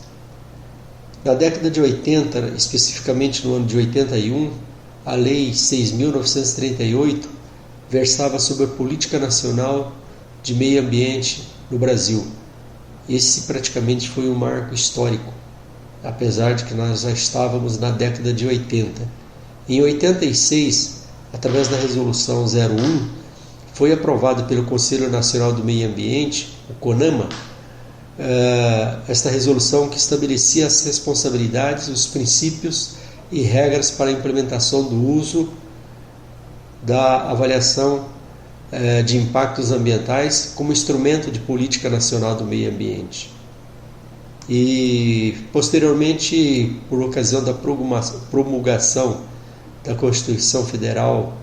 F: Na década de 80, especificamente no ano de 81, a Lei 6.938 versava sobre a Política Nacional de Meio Ambiente no Brasil. Esse praticamente foi um marco histórico, apesar de que nós já estávamos na década de 80. Em 86, através da Resolução 01, foi aprovado pelo Conselho Nacional do Meio Ambiente, o CONAMA, esta resolução que estabelecia as responsabilidades, os princípios e regras para a implementação do uso da avaliação de impactos ambientais como instrumento de política nacional do meio ambiente. E, posteriormente, por ocasião da promulgação da Constituição Federal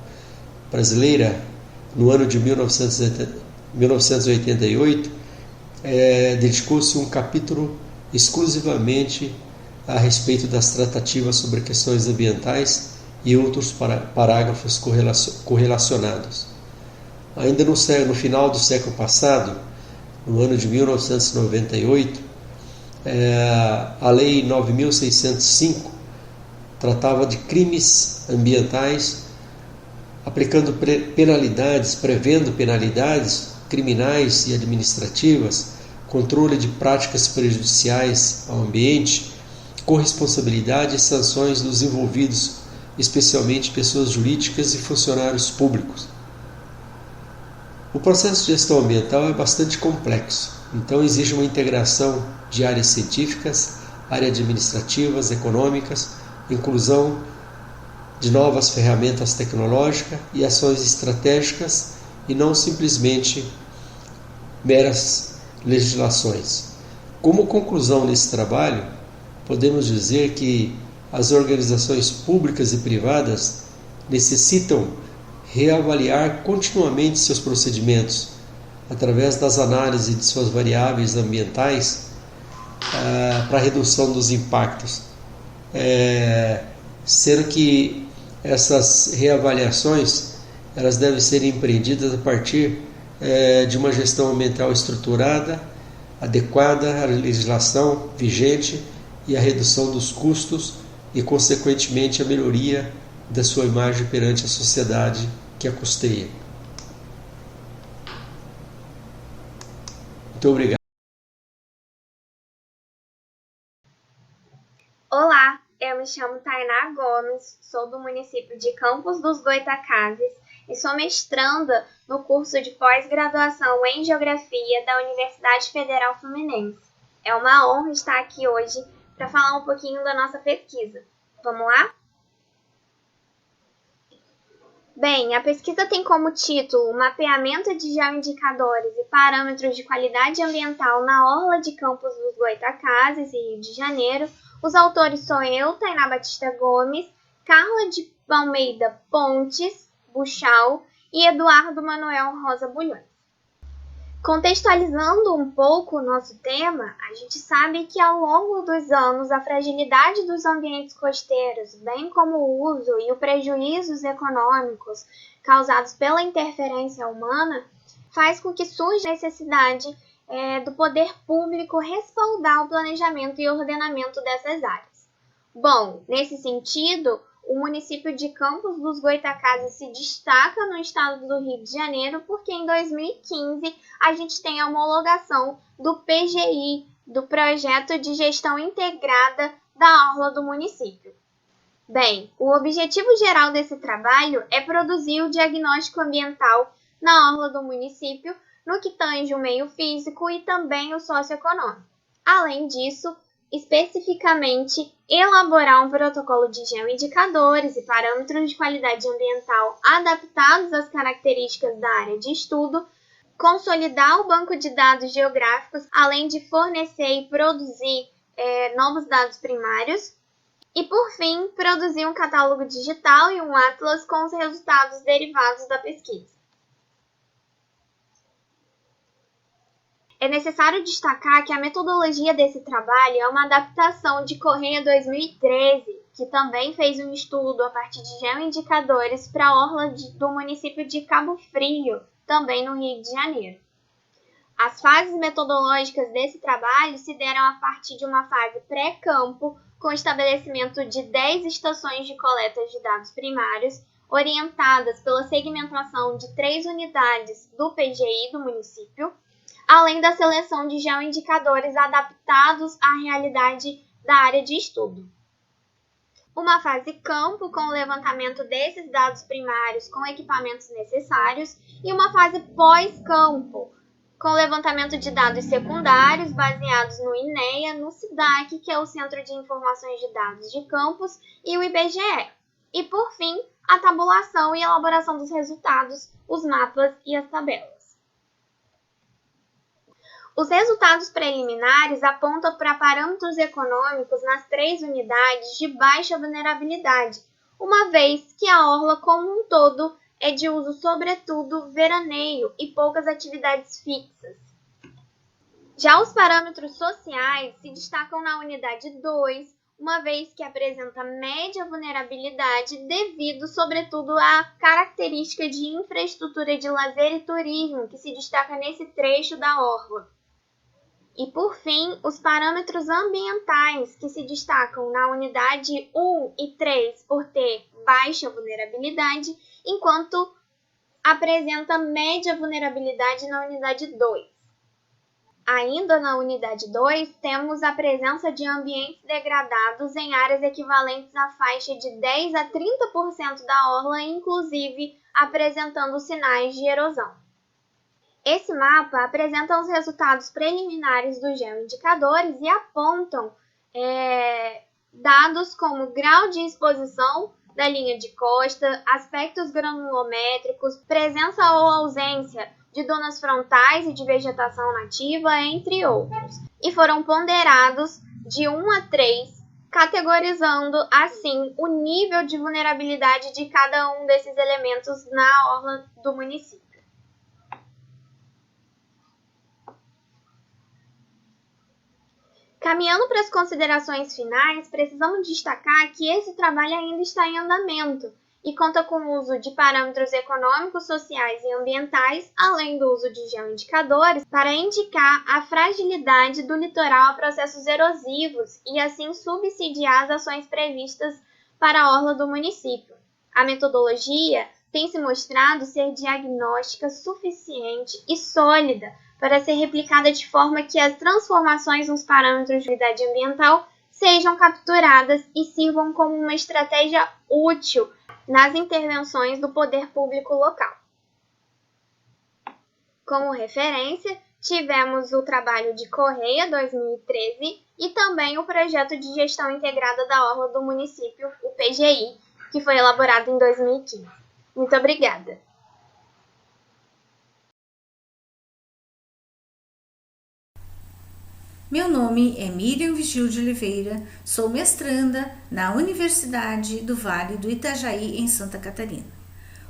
F: Brasileira, no ano de 1988, dedicou-se um capítulo exclusivamente a respeito das tratativas sobre questões ambientais e outros parágrafos correlacionados. Ainda no final do século passado, no ano de 1998, a Lei 9.605 tratava de crimes ambientais, prevendo penalidades criminais e administrativas, controle de práticas prejudiciais ao ambiente, corresponsabilidade e sanções dos envolvidos, especialmente pessoas jurídicas e funcionários públicos. O processo de gestão ambiental é bastante complexo, então exige uma integração de áreas científicas, áreas administrativas, econômicas, inclusão de novas ferramentas tecnológicas e ações estratégicas e não simplesmente meras legislações. Como conclusão desse trabalho, podemos dizer que as organizações públicas e privadas necessitam reavaliar continuamente seus procedimentos através das análises de suas variáveis ambientais para a redução dos impactos, sendo que essas reavaliações elas devem ser empreendidas a partir de uma gestão ambiental estruturada, adequada à legislação vigente e à redução dos custos e, consequentemente, a melhoria da sua imagem perante a sociedade que a custeia. Muito obrigado.
G: Olá, eu me chamo Tainá Gomes, sou do município de Campos dos Goytacazes e sou mestranda no curso de pós-graduação em Geografia da Universidade Federal Fluminense. É uma honra estar aqui hoje para falar um pouquinho da nossa pesquisa. Vamos lá? Bem, a pesquisa tem como título Mapeamento de Geoindicadores e Parâmetros de Qualidade Ambiental na Orla de Campos dos Goytacazes, Rio de Janeiro. Os autores são eu, Tainá Batista Gomes, Carla de Almeida Pontes Buchal e Eduardo Manuel Rosa Bulhões. Contextualizando um pouco o nosso tema, a gente sabe que ao longo dos anos a fragilidade dos ambientes costeiros, bem como o uso e os prejuízos econômicos causados pela interferência humana, faz com que surja a necessidade do poder público respaldar o planejamento e ordenamento dessas áreas. Bom, nesse sentido, o município de Campos dos Goytacazes se destaca no estado do Rio de Janeiro porque em 2015 a gente tem a homologação do PGI, do Projeto de Gestão Integrada da Orla do município. Bem, o objetivo geral desse trabalho é produzir o diagnóstico ambiental na Orla do município no que tange o meio físico e também o socioeconômico. Além disso, especificamente, elaborar um protocolo de geoindicadores e parâmetros de qualidade ambiental adaptados às características da área de estudo, consolidar o banco de dados geográficos, além de fornecer e produzir novos dados primários, e, por fim, produzir um catálogo digital e um atlas com os resultados derivados da pesquisa. É necessário destacar que a metodologia desse trabalho é uma adaptação de Correia 2013, que também fez um estudo a partir de geoindicadores para a orla do município de Cabo Frio, também no Rio de Janeiro. As fases metodológicas desse trabalho se deram a partir de uma fase pré-campo, com estabelecimento de 10 estações de coleta de dados primários, orientadas pela segmentação de 3 unidades do PGI do município, além da seleção de geoindicadores adaptados à realidade da área de estudo. Uma fase campo, com o levantamento desses dados primários com equipamentos necessários, e uma fase pós-campo, com o levantamento de dados secundários baseados no INEA, no SIDAC, que é o Centro de Informações de Dados de Campos, e o IBGE. E, por fim, a tabulação e elaboração dos resultados, os mapas e as tabelas. Os resultados preliminares apontam para parâmetros econômicos nas 3 unidades de baixa vulnerabilidade, uma vez que a orla como um todo é de uso sobretudo veraneio e poucas atividades fixas. Já os parâmetros sociais se destacam na unidade 2, uma vez que apresenta média vulnerabilidade devido sobretudo à característica de infraestrutura de lazer e turismo que se destaca nesse trecho da orla. E, por fim, os parâmetros ambientais, que se destacam na unidade 1 e 3 por ter baixa vulnerabilidade, enquanto apresenta média vulnerabilidade na unidade 2. Ainda na unidade 2, temos a presença de ambientes degradados em áreas equivalentes à faixa de 10 a 30% da orla, inclusive apresentando sinais de erosão. Esse mapa apresenta os resultados preliminares dos geoindicadores e apontam dados como grau de exposição da linha de costa, aspectos granulométricos, presença ou ausência de dunas frontais e de vegetação nativa, entre outros, e foram ponderados de 1 a 3, categorizando assim o nível de vulnerabilidade de cada um desses elementos na orla do município. Caminhando para as considerações finais, precisamos destacar que esse trabalho ainda está em andamento e conta com o uso de parâmetros econômicos, sociais e ambientais, além do uso de geoindicadores, para indicar a fragilidade do litoral a processos erosivos e assim subsidiar as ações previstas para a orla do município. A metodologia tem se mostrado ser diagnóstica, suficiente e sólida para ser replicada de forma que as transformações nos parâmetros de qualidade ambiental sejam capturadas e sirvam como uma estratégia útil nas intervenções do poder público local. Como referência, tivemos o trabalho de Correia 2013 e também o projeto de gestão integrada da orla do município, o PGI, que foi elaborado em 2015. Muito obrigada!
H: Meu nome é Miriam Vigil de Oliveira, sou mestranda na Universidade do Vale do Itajaí, em Santa Catarina.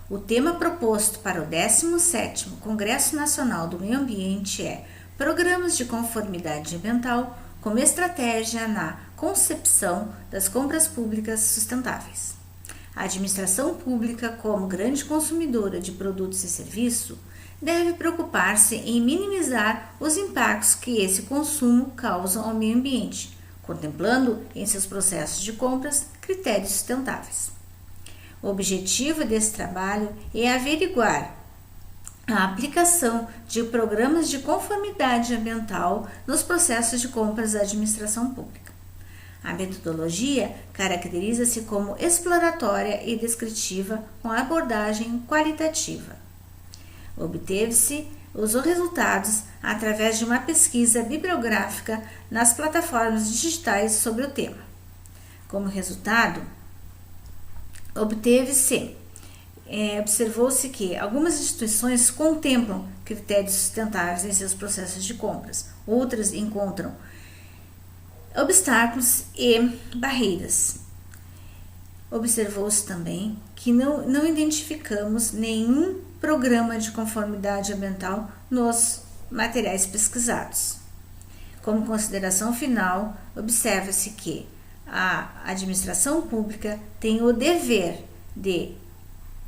H: O tema proposto para o 17º Congresso Nacional do Meio Ambiente é Programas de Conformidade Ambiental como estratégia na concepção das compras públicas sustentáveis. A administração pública, como grande consumidora de produtos e serviços, deve preocupar-se em minimizar os impactos que esse consumo causa ao meio ambiente, contemplando em seus processos de compras critérios sustentáveis. O objetivo desse trabalho é averiguar a aplicação de programas de conformidade ambiental nos processos de compras da administração pública. A metodologia caracteriza-se como exploratória e descritiva com abordagem qualitativa. Obteve-se os resultados através de uma pesquisa bibliográfica nas plataformas digitais sobre o tema. Como resultado, observou-se que algumas instituições contemplam critérios sustentáveis em seus processos de compras, outras encontram obstáculos e barreiras. Observou-se também que não identificamos nenhum programa de conformidade ambiental nos materiais pesquisados. Como consideração final, observa-se que a administração pública tem o dever de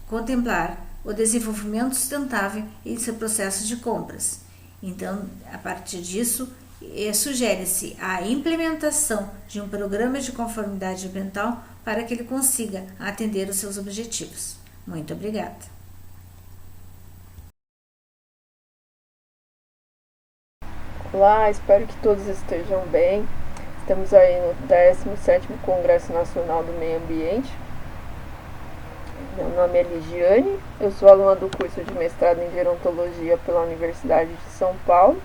H: contemplar o desenvolvimento sustentável em seu processo de compras. Então, a partir disso, sugere-se a implementação de um programa de conformidade ambiental para que ele consiga atender os seus objetivos. Muito obrigada.
I: Olá, espero que todos estejam bem. Estamos aí no 17º Congresso Nacional do Meio Ambiente. Meu nome é Ligiane, eu sou aluna do curso de mestrado em Gerontologia pela Universidade de São Paulo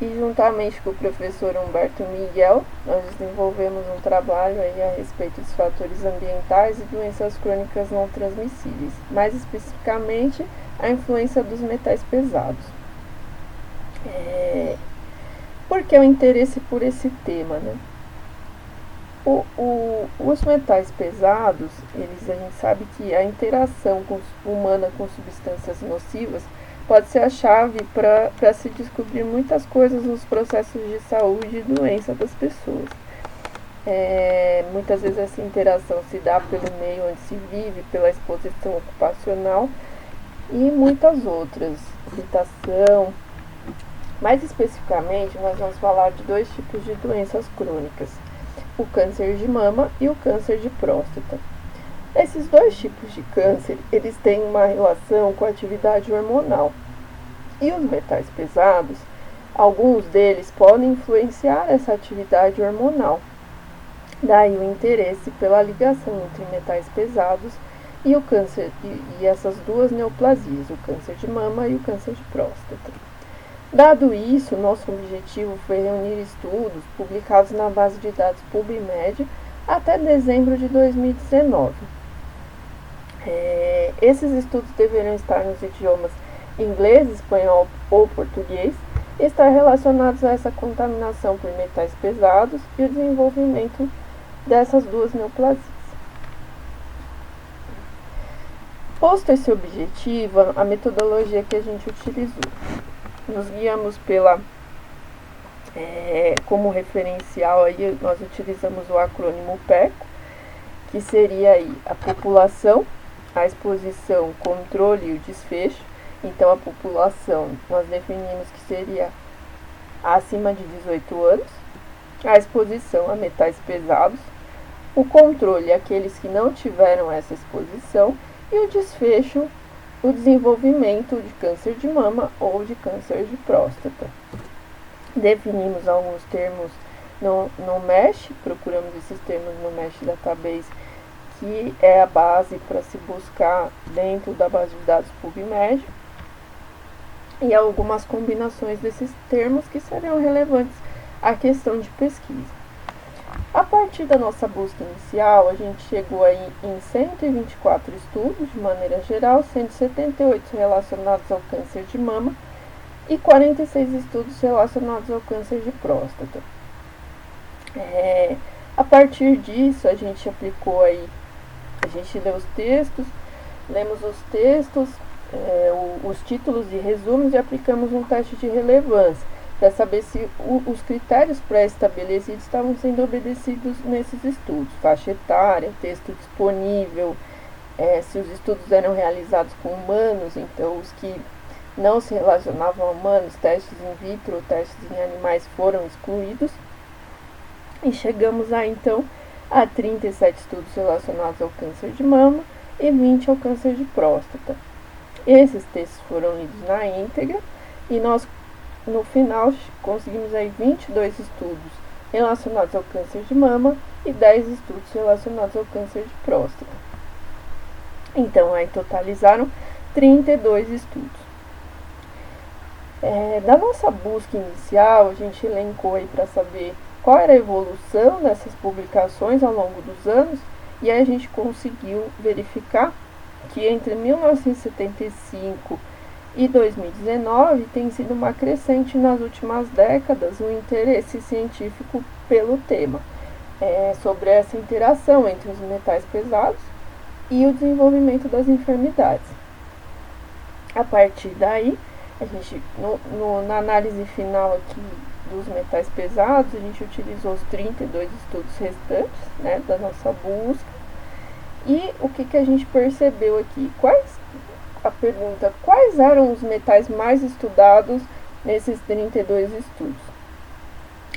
I: e juntamente com o professor Humberto Miguel, nós desenvolvemos um trabalho aí a respeito dos fatores ambientais e doenças crônicas não transmissíveis, mais especificamente a influência dos metais pesados. Por que o interesse por esse tema, né? Os metais pesados, a gente sabe que a interação humana com substâncias nocivas pode ser a chave para se descobrir muitas coisas nos processos de saúde e doença das pessoas. Muitas vezes essa interação se dá pelo meio onde se vive, pela exposição ocupacional e muitas outras, irritação. Mais especificamente, nós vamos falar de dois tipos de doenças crônicas, o câncer de mama e o câncer de próstata. Esses dois tipos de câncer, eles têm uma relação com a atividade hormonal. E os metais pesados, alguns deles podem influenciar essa atividade hormonal. Daí o interesse pela ligação entre metais pesados e o câncer e essas duas neoplasias, o câncer de mama e o câncer de próstata. Dado isso, nosso objetivo foi reunir estudos publicados na base de dados PubMed até dezembro de 2019. Esses estudos deverão estar nos idiomas inglês, espanhol ou português e estar relacionados a essa contaminação por metais pesados e o desenvolvimento dessas duas neoplasias. Posto esse objetivo, a metodologia que a gente utilizou. Nos guiamos como referencial, aí nós utilizamos o acrônimo PECO, que seria aí a população, a exposição, controle e o desfecho. Então, a população, nós definimos que seria acima de 18 anos, a exposição a metais pesados, o controle, aqueles que não tiveram essa exposição, e o desfecho, o desenvolvimento de câncer de mama ou de câncer de próstata. Definimos alguns termos no MESH, procuramos esses termos no MESH Database, que é a base para se buscar dentro da base de dados PubMed. e algumas combinações desses termos que seriam relevantes à questão de pesquisa. A partir da nossa busca inicial, a gente chegou aí em 124 estudos de maneira geral, sendo 78 relacionados ao câncer de mama e 46 estudos relacionados ao câncer de próstata. A partir disso, a gente aplicou aí, a gente leu os textos, lemos os textos, os títulos e resumos e aplicamos um teste de relevância para saber se os critérios pré-estabelecidos estavam sendo obedecidos nesses estudos, faixa etária, texto disponível, se os estudos eram realizados com humanos, então os que não se relacionavam a humanos, testes in vitro, testes em animais foram excluídos. E chegamos aí então a 37 estudos relacionados ao câncer de mama e 20 ao câncer de próstata. Esses textos foram lidos na íntegra e nós, no final, conseguimos aí 22 estudos relacionados ao câncer de mama e 10 estudos relacionados ao câncer de próstata. Então, aí totalizaram 32 estudos. Da nossa busca inicial, a gente elencou aí para saber qual era a evolução dessas publicações ao longo dos anos, e aí a gente conseguiu verificar que entre 1975 e 2019 tem sido uma crescente nas últimas décadas o interesse científico pelo tema, sobre essa interação entre os metais pesados e o desenvolvimento das enfermidades. A partir daí, a gente, na análise final aqui dos metais pesados, a gente utilizou os 32 estudos restantes, né, da nossa busca. E o que a gente percebeu aqui? A pergunta, quais eram os metais mais estudados nesses 32 estudos?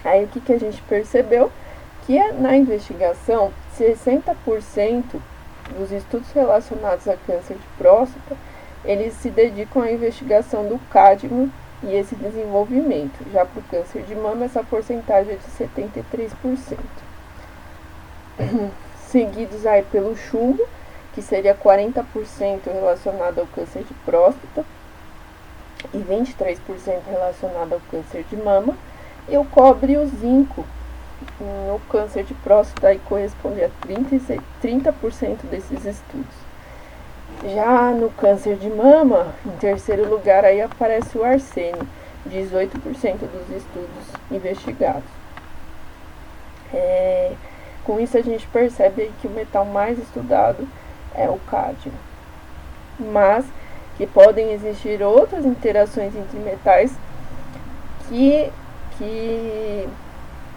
I: Aí o que a gente percebeu? Que na investigação, 60% dos estudos relacionados a câncer de próstata, eles se dedicam à investigação do cádmio e esse desenvolvimento. Já para o câncer de mama, essa porcentagem é de 73%. Seguidos aí pelo chumbo, que seria 40% relacionado ao câncer de próstata e 23% relacionado ao câncer de mama, e o cobre e o zinco no câncer de próstata aí corresponde a 30% desses estudos. Já no câncer de mama, em terceiro lugar, aí aparece o arsênio, 18% dos estudos investigados. Com isso a gente percebe que o metal mais estudado é o cádmio, mas que podem existir outras interações entre metais que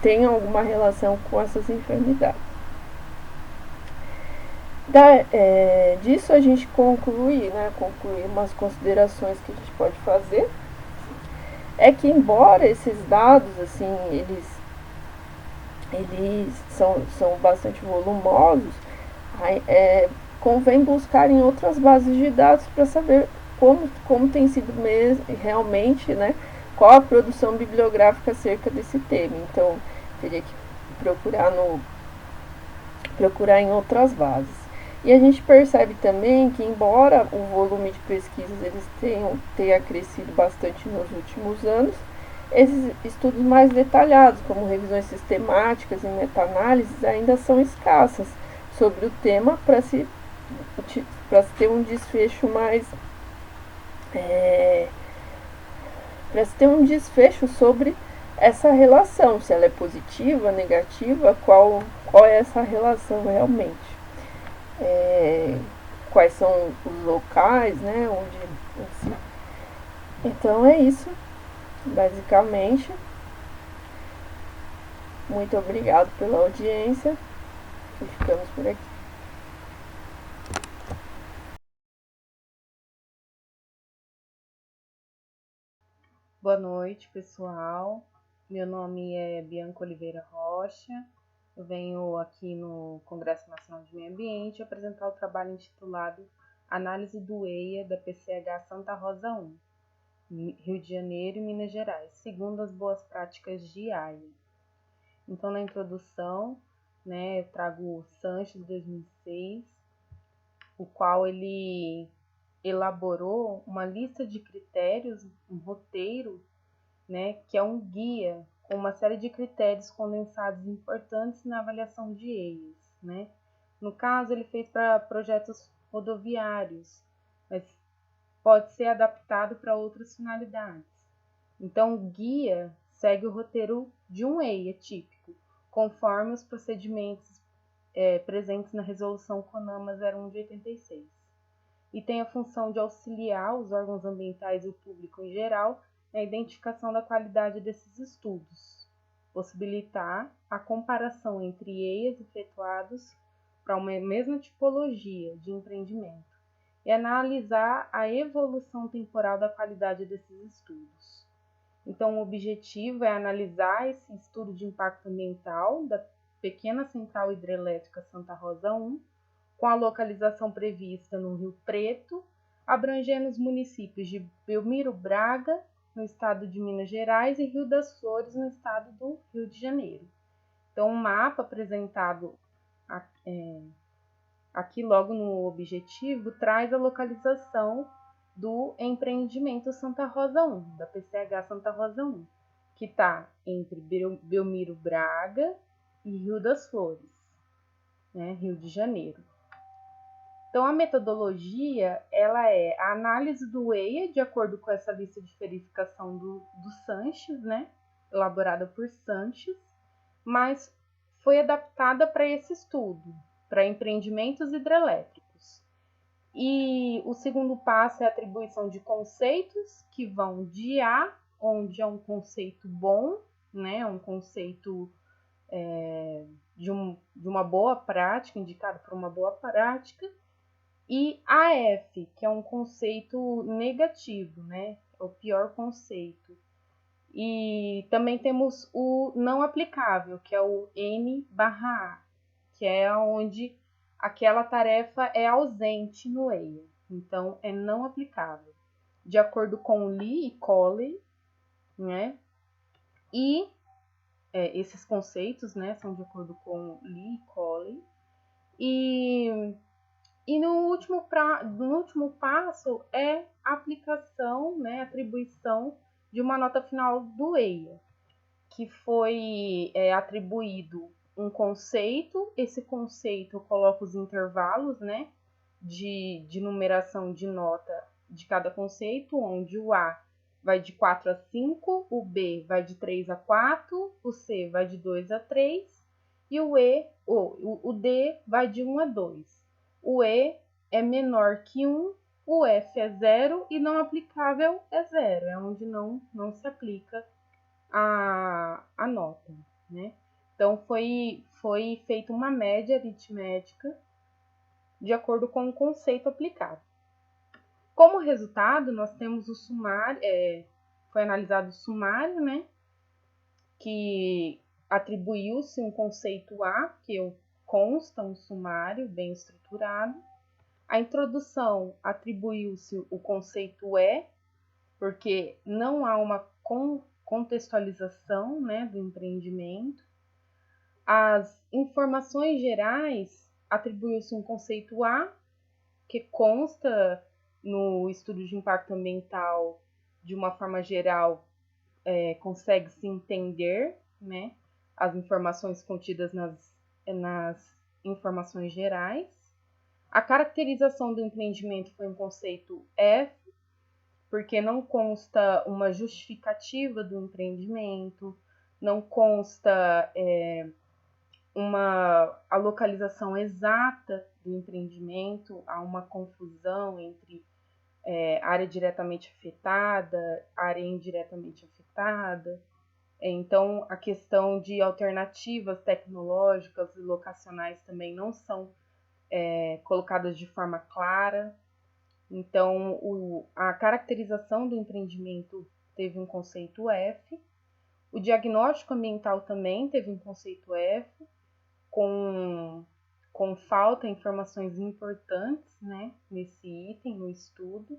I: tenham alguma relação com essas enfermidades. Disso a gente conclui umas considerações que a gente pode fazer, é que embora esses dados, assim, eles são bastante volumosos, convém buscar em outras bases de dados para saber como tem sido realmente, né, qual a produção bibliográfica acerca desse tema. Então, teria que procurar em outras bases. E a gente percebe também que, embora o volume de pesquisas eles tenha crescido bastante nos últimos anos, esses estudos mais detalhados, como revisões sistemáticas e meta-análises, ainda são escassas sobre o tema para se ter um desfecho mais para se ter um desfecho sobre essa relação, se ela é positiva, negativa, qual é essa relação realmente. Quais são os locais, né, onde. Então é isso, basicamente. Muito obrigado pela audiência e ficamos por aqui.
J: Boa noite, pessoal. Meu nome é Bianca Oliveira Rocha. Eu venho aqui no Congresso Nacional de Meio Ambiente apresentar o trabalho intitulado Análise do EIA da PCH Santa Rosa 1, Rio de Janeiro e Minas Gerais, segundo as boas práticas de AIA. Então, na introdução, né, eu trago o Sanches 2006, o qual ele elaborou uma lista de critérios, um roteiro, né, que é um guia com uma série de critérios condensados importantes na avaliação de EIAs, né? No caso, ele fez para projetos rodoviários, mas pode ser adaptado para outras finalidades. Então, o guia segue o roteiro de um EIA típico, conforme os procedimentos presentes na Resolução CONAMA 01 de 86. E tem a função de auxiliar os órgãos ambientais e o público em geral na identificação da qualidade desses estudos, possibilitar a comparação entre EIAs efetuados para uma mesma tipologia de empreendimento e analisar a evolução temporal da qualidade desses estudos. Então, o objetivo é analisar esse estudo de impacto ambiental da pequena central hidrelétrica Santa Rosa 1, com a localização prevista no Rio Preto, abrangendo os municípios de Belmiro Braga, no estado de Minas Gerais, e Rio das Flores, no estado do Rio de Janeiro. Então, o mapa apresentado aqui logo no objetivo traz a localização do empreendimento Santa Rosa 1, da PCH Santa Rosa 1, que está entre Belmiro Braga e Rio das Flores, né, Rio de Janeiro. Então, a metodologia ela é a análise do EIA de acordo com essa lista de verificação do Sanches, né, elaborada por Sanches, mas foi adaptada para esse estudo, para empreendimentos hidrelétricos. E o segundo passo é a atribuição de conceitos que vão de A, onde é um conceito bom, né, um conceito de uma boa prática, indicado por uma boa prática, e AF, que é um conceito negativo, né, é o pior conceito. E também temos o não aplicável, que é o N/A, que é onde aquela tarefa é ausente no EIA, então é não aplicável, de acordo com Lee e Coley, né? E esses conceitos, né, são de acordo com Lee e Coley. E no último passo é a aplicação, né, atribuição de uma nota final do EIA, que foi atribuído um conceito. Esse conceito coloca os intervalos, né, de numeração de nota de cada conceito, onde o A vai de 4 a 5, o B vai de 3 a 4, o C vai de 2 a 3 e o D vai de 1 a 2. O E é menor que 1, o F é 0 e não aplicável é 0, é onde não se aplica a nota, né? Então, foi feita uma média aritmética de acordo com o conceito aplicado. Como resultado, nós temos o sumário, foi analisado o sumário, né? Que atribuiu-se um conceito A, que consta um sumário bem estruturado. A introdução atribuiu-se o conceito E, porque não há uma contextualização, né, do empreendimento. As informações gerais atribuiu-se um conceito A, que consta no estudo de impacto ambiental de uma forma geral, consegue se entender, né, as informações contidas nas informações gerais. A caracterização do empreendimento foi um conceito F, porque não consta uma justificativa do empreendimento, não consta a localização exata do empreendimento, há uma confusão entre área diretamente afetada, área indiretamente afetada. Então, a questão de alternativas tecnológicas e locacionais também não são colocadas de forma clara. Então, a caracterização do empreendimento teve um conceito F. O diagnóstico ambiental também teve um conceito F, com falta de informações importantes, né, nesse item, no estudo,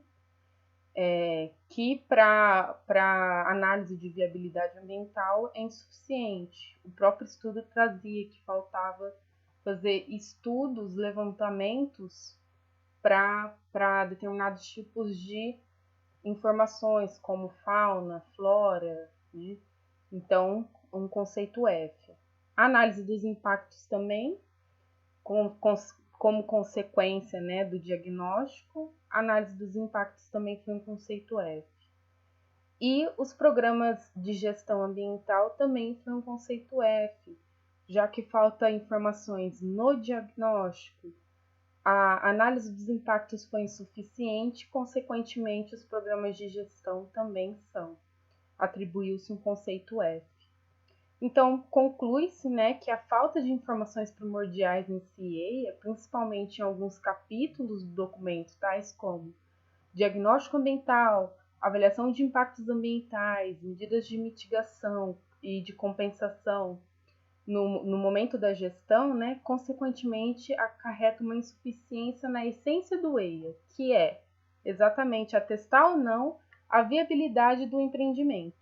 J: que para análise de viabilidade ambiental é insuficiente. O próprio estudo trazia que faltava fazer estudos, levantamentos para determinados tipos de informações, como fauna, flora, né? Então, um conceito F. Análise dos impactos também, como consequência, né, do diagnóstico. Análise dos impactos também foi um conceito F. E os programas de gestão ambiental também foi um conceito F, já que falta informações no diagnóstico, a análise dos impactos foi insuficiente, consequentemente, os programas de gestão também são. Atribuiu-se um conceito F. Então, conclui-se, né, que a falta de informações primordiais em CIEA, principalmente em alguns capítulos do documento, tais como diagnóstico ambiental, avaliação de impactos ambientais, medidas de mitigação e de compensação, no momento da gestão, né, consequentemente acarreta uma insuficiência na essência do EIA, que é exatamente atestar ou não a viabilidade do empreendimento.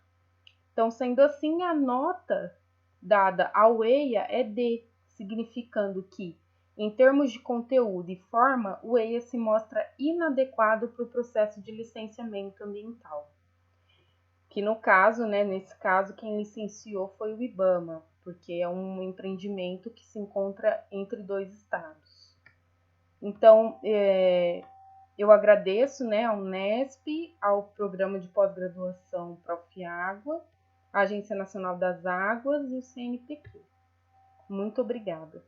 J: Então, sendo assim, a nota dada ao EIA é D, significando que, em termos de conteúdo e forma, o EIA se mostra inadequado para o processo de licenciamento ambiental. Que no caso, né, nesse caso, quem licenciou foi o IBAMA, porque é um empreendimento que se encontra entre dois estados. Então, eu agradeço, né, ao Unesp, ao Programa de Pós-Graduação Profiágua, à Agência Nacional das Águas e o CNPq. Muito obrigada.